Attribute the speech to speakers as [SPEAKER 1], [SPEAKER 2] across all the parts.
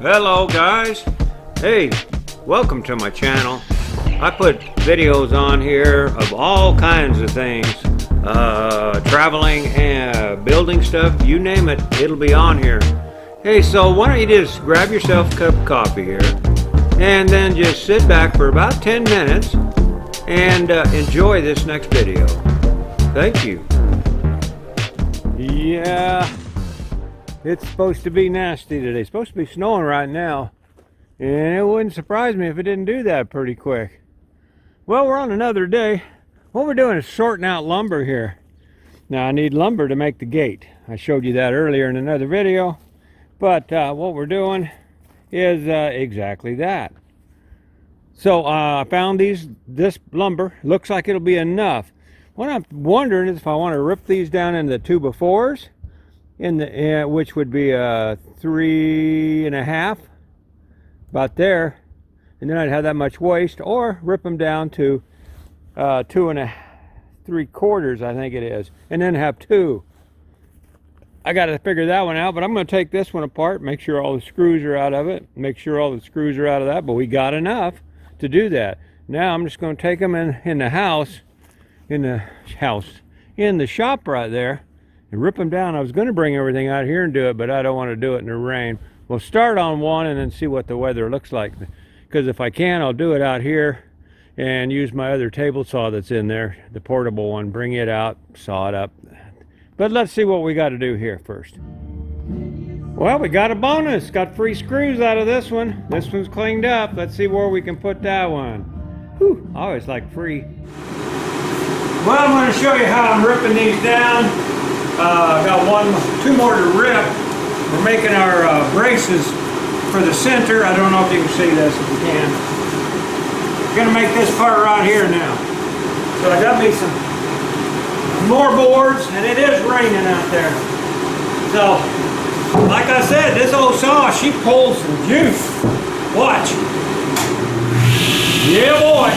[SPEAKER 1] Hello guys. Hey, welcome to my channel. I put videos on here of all kinds of things. Traveling and building stuff, you name it, it'll be on here. Hey, so why don't you just grab yourself a cup of coffee here and then just sit back for about 10 minutes and enjoy this next video. Thank you. Yeah, it's supposed to be nasty today. It's supposed to be snowing right now, and it wouldn't surprise me if it didn't do that pretty quick. Well, we're on another day. What we're doing is sorting out lumber here. Now, I need lumber to make the gate. I showed you that earlier in another video, but what we're doing is exactly that. So I found this lumber. Looks like it'll be enough. What I'm wondering is if I want to rip these down into 2x4s, which would be 3.5, about there, and then I'd have that much waste, or rip them down to 2.75, I think it is, and then have two. I got to figure that one out, but I'm going to take this one apart, make sure all the screws are out of it, make sure all the screws are out of that, but we got enough to do that. Now I'm just going to take them in the shop right there and rip them down. I was going to bring everything out here and do it, but I don't want to do it in the rain. We'll start on one and then see what the weather looks like, because if I can, I'll do it out here and use my other table saw that's in there, the portable one, bring it out, saw it up. But let's see what we got to do here first. Well, we got a bonus. Got free screws out of this one. This one's cleaned up. Let's see where we can put that one. Whew, I always like free. Well, I'm going to show you how I'm ripping these down. Got two more to rip. We're making our braces for the center. I don't know if you can see this, if you can. We're going to make this part right here now. So I got me some more boards, and it is raining out there. So, like I said, this old saw, she pulls some juice. Watch. Yeah, boy.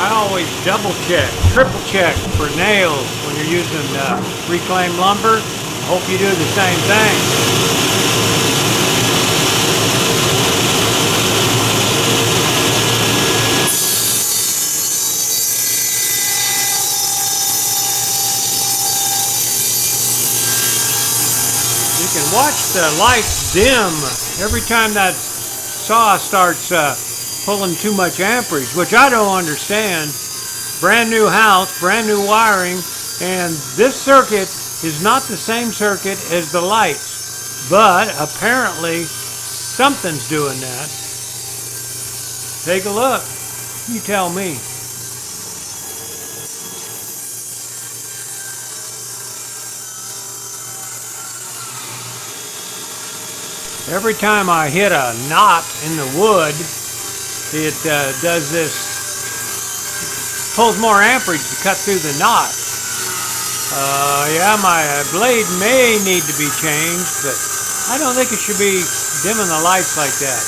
[SPEAKER 1] I always double check, triple check for nails when you're using reclaimed lumber. Hope you do the same thing. You can watch the lights dim every time that saw starts pulling too much amperage, which I don't understand. Brand new house, brand new wiring, and this circuit is not the same circuit as the lights, but apparently something's doing that. Take a look. You tell me. Every time I hit a knot in the wood, it does this, pulls more amperage to cut through the knot. Yeah, my blade may need to be changed, but I don't think it should be dimming the lights like that.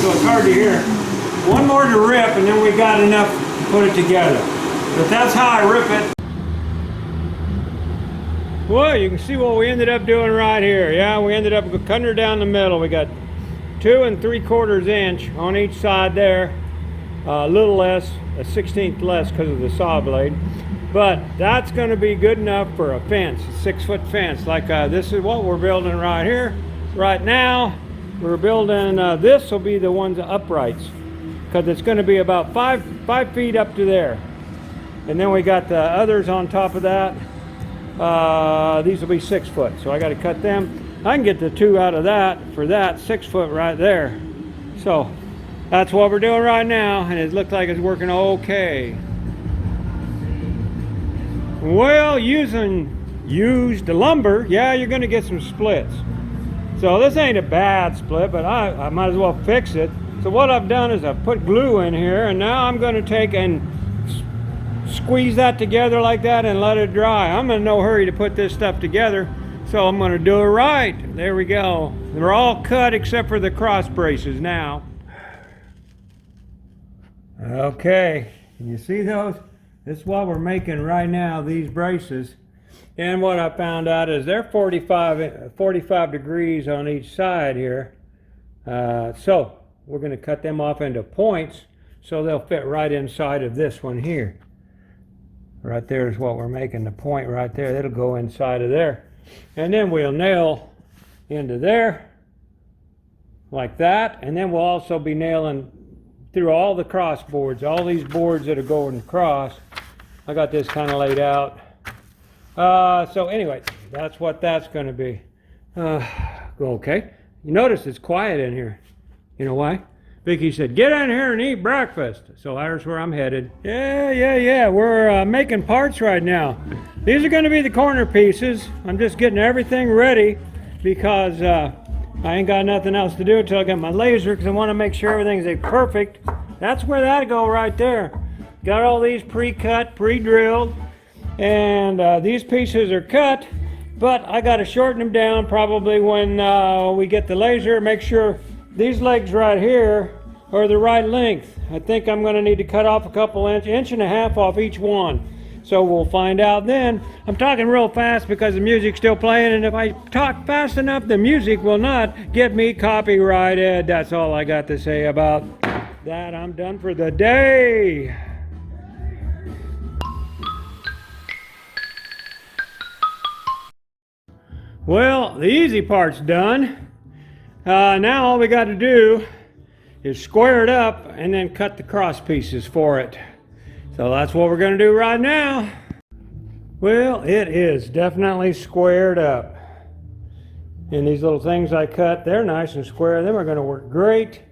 [SPEAKER 1] So it's hard to hear. One more to rip, and then we got enough to put it together. But that's how I rip it. Well, you can see what we ended up doing right here. Yeah, we ended up cutting her down the middle. We got 2 3/4 inch on each side there. A little less, a 1/16 less because of the saw blade. But that's going to be good enough for a fence, a 6-foot fence. Like this is what we're building right here. Right now, we're building, this will be the ones uprights. because it's going to be about 5 feet up to there. And then we got the others on top of that. These will be 6 foot, so I got to cut them. I can get the 2 out of that for that 6 foot right there. So that's what we're doing right now, and it looks like it's working okay. Well, using used lumber, yeah, you're going to get some splits. So this ain't a bad split, but I might as well fix it. So what I've done is I've put glue in here, and now I'm going to take and squeeze that together like that and let it dry. I'm in no hurry to put this stuff together, so I'm going to do it right. There we go. They're all cut except for the cross braces now. Okay, can you see those? This is what we're making right now, these braces. And what I found out is they're 45 degrees on each side here. So we're going to cut them off into points so they'll fit right inside of this one here. Right there is what we're making, the point right there. That'll go inside of there. And then we'll nail into there like that. And then we'll also be nailing through all the cross boards, all these boards that are going across. I got this kind of laid out. So anyway, that's what that's going to be. Okay. You notice it's quiet in here. You know why? Vickie said, get in here and eat breakfast. So there's where I'm headed. Yeah. We're making parts right now. These are going to be the corner pieces. I'm just getting everything ready because I ain't got nothing else to do until I get my laser, because I want to make sure everything's perfect. That's where that'll go right there. Got all these pre-cut, pre-drilled. And these pieces are cut, but I got to shorten them down probably when we get the laser. Make sure these legs right here are the right length. I think I'm going to need to cut off a couple inch and a half off each one. So we'll find out then. I'm talking real fast because the music's still playing, and if I talk fast enough, the music will not get me copyrighted. That's all I got to say about that. I'm done for the day. Well, the easy part's done. Now all we got to do is square it up and then cut the cross pieces for it. So that's what we're going to do right now. Well, it is definitely squared up. And these little things I cut, they're nice and square. Them are going to work great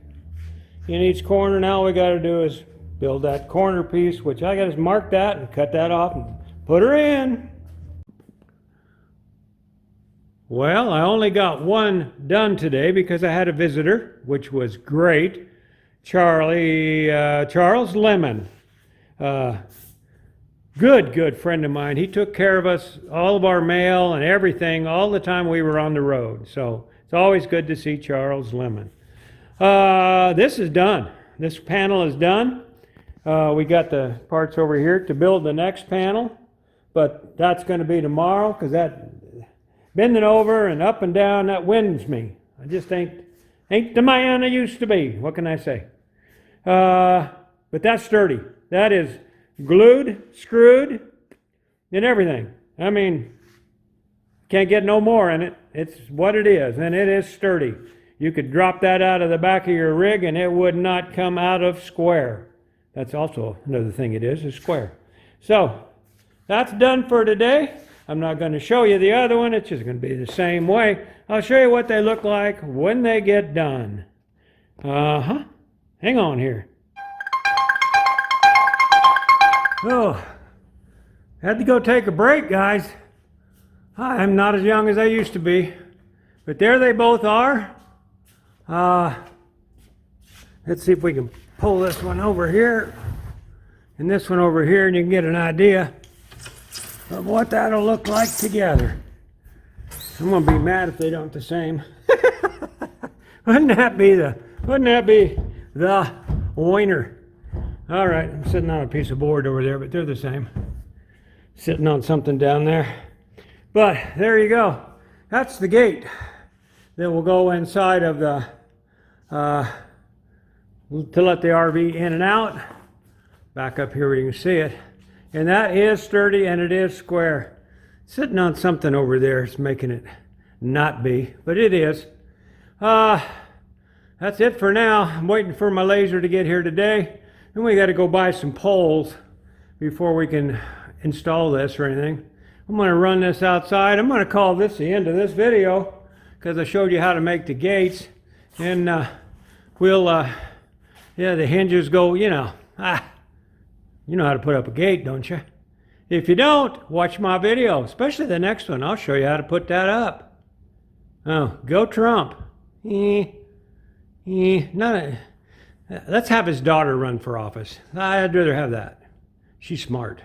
[SPEAKER 1] in each corner. Now all we got to do is build that corner piece, which I got to mark that and cut that off and put her in. Well, I only got one done today because I had a visitor, which was great. Charles Lemon. Good friend of mine. He took care of us, all of our mail and everything, all the time we were on the road. So it's always good to see Charles Lemon. This is done. This panel is done. We got the parts over here to build the next panel, but that's going to be tomorrow, because that bending over and up and down, that winds me. I just ain't the man I used to be. What can I say? But that's sturdy. That is glued, screwed, and everything. I mean, can't get no more in it. It's what it is, and it is sturdy. You could drop that out of the back of your rig and it would not come out of square. That's also another thing it is square. So that's done for today. I'm not going to show you the other one. It's just going to be the same way. I'll show you what they look like when they get done. Hang on here. Oh, had to go take a break, guys. I'm not as young as I used to be. But there they both are. Let's see if we can pull this one over here and this one over here, and you can get an idea of what that'll look like together. I'm gonna be mad if they don't the same. Wouldn't that be the winner? All right, I'm sitting on a piece of board over there, but they're the same. Sitting on something down there. But there you go. That's the gate that will go inside of the to let the RV in and out. Back up here where you can see it. And that is sturdy and it is square. Sitting on something over there is making it not be, but it is. That's that's it for now. I'm waiting for my laser to get here today. Then we got to go buy some poles before we can install this or anything. I'm going to run this outside. I'm going to call this the end of this video because I showed you how to make the gates. And yeah, the hinges go, you know how to put up a gate, don't you? If you don't, watch my video, especially the next one. I'll show you how to put that up. Oh, go Trump. Let's have his daughter run for office. I'd rather have that. She's smart.